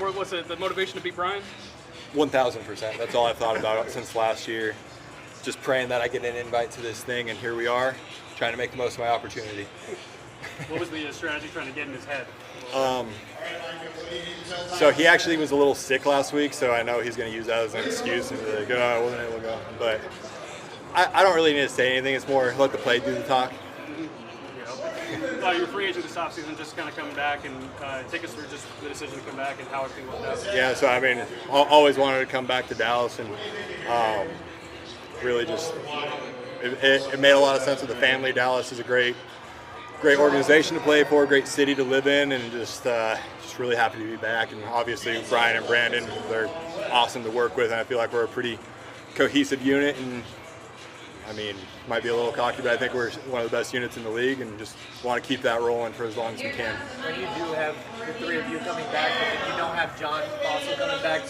Was it the motivation to beat Brian? 1,000%. That's all I've thought about since last year. Just praying that I get an invite to this thing, and here we are, trying to make the most of my opportunity. What was the strategy trying to get in his head? So he actually was a little sick last week, so I know he's going to use that as an excuse and be like, oh, I wasn't able to go. But I don't really need to say anything. It's more let the play do the talk. You're a free agent this offseason, just kind of coming back, and take us through just the decision to come back and how everything worked out. Yeah, so I mean, always wanted to come back to Dallas, and really just it made a lot of sense with the family. Dallas is a great organization to play for, great city to live in, and just really happy to be back. And obviously Brian and Brandon, they're awesome to work with, and I feel like we're a pretty cohesive unit. And I mean, might be a little cocky, but I think we're one of the best units in the league, and just want to keep that rolling for as long as we can. When you do have the three of you coming back, but then you don't have John also coming back,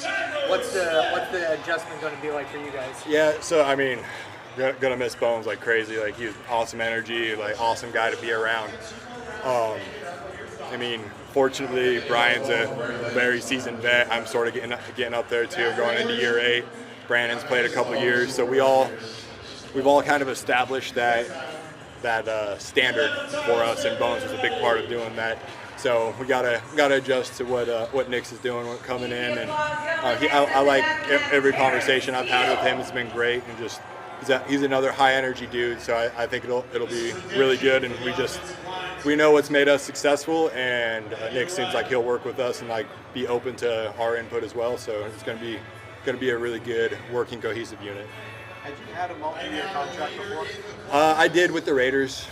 what's the adjustment going to be like for you guys? Yeah, so I mean, gonna miss Bones like crazy. Like, he's awesome energy, like awesome guy to be around. I mean, fortunately, Brian's a very seasoned vet. I'm sort of getting up there too, going into year 8. Brandon's played a couple years, so we've all kind of established that standard for us, and Bones was a big part of doing that. So we gotta adjust to what Nick's is doing coming in, and I like every conversation I've had with him. It's been great, and just he's another high energy dude. So I think it'll be really good, and we know what's made us successful, and Nick seems like he'll work with us and like be open to our input as well. So it's gonna be a really good working cohesive unit. Had you had a multi-year contract before? I did with the Raiders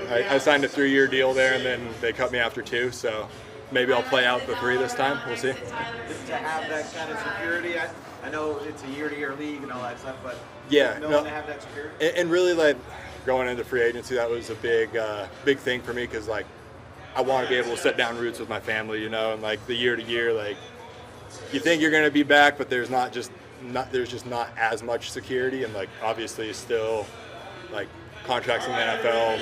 I signed a 3-year deal there, and then they cut me after 2, so maybe I'll play out the 3 this time. We'll see. To have that kind of security, I know it's a year-to-year league and all that stuff, but yeah, to have that security? And really, like, going into free agency, that was a big thing for me, because like I want to be able to set down roots with my family, you know, and like the year-to-year, like you think you're going to be back, but there's just not as much security, and like obviously still like contracts in the NFL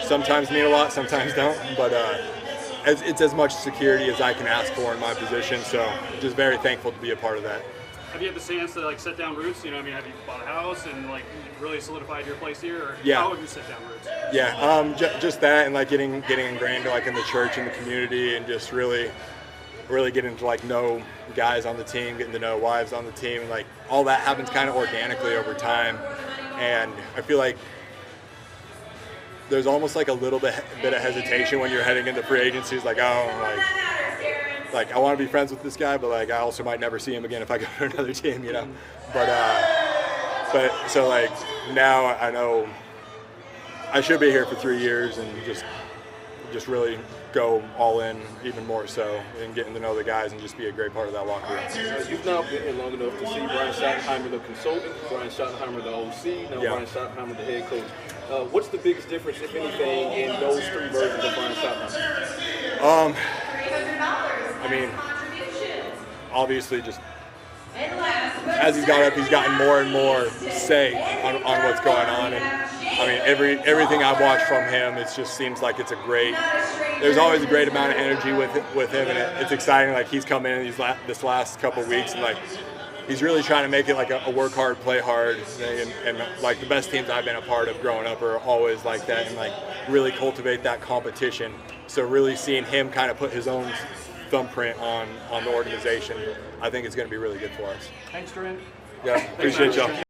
sometimes mean a lot, sometimes don't, but it's as much security as I can ask for in my position, so just very thankful to be a part of that. Have you had the chance to like set down roots? You know, I mean, have you bought a house and like really solidified your place here? Or Yeah. How have you set down roots? Yeah, just that, and like getting ingrained like in the church and the community, and just really getting to like know guys on the team, getting to know wives on the team, like all that happens kind of organically over time. And I feel like there's almost like a little bit of hesitation when you're heading into free agency. It's like, oh, like I want to be friends with this guy, but like I also might never see him again if I go to another team, you know. But so like now I know I should be here for 3 years, and just really go all in even more so, and getting to know the guys and just be a great part of that locker room. You've now been here long enough to see Brian Schottenheimer, the consultant, Brian Schottenheimer, the OC, now Brian Schottenheimer, the head coach. What's the biggest difference, if anything, in those 3 versions of Brian Schottenheimer? I mean, obviously just as he's gone up, he's gotten more and more say on what's going on, and I mean everything I've watched from him, it just seems like there's always a great amount of energy with him, and it's exciting. Like he's come in this last couple weeks, and like he's really trying to make it like a work hard, play hard, and like the best teams I've been a part of growing up are always like that, and like really cultivate that competition. So really seeing him kind of put his own thumbprint on the organization, I think it's going to be really good for us. Thanks, Trent. Yeah, appreciate y'all.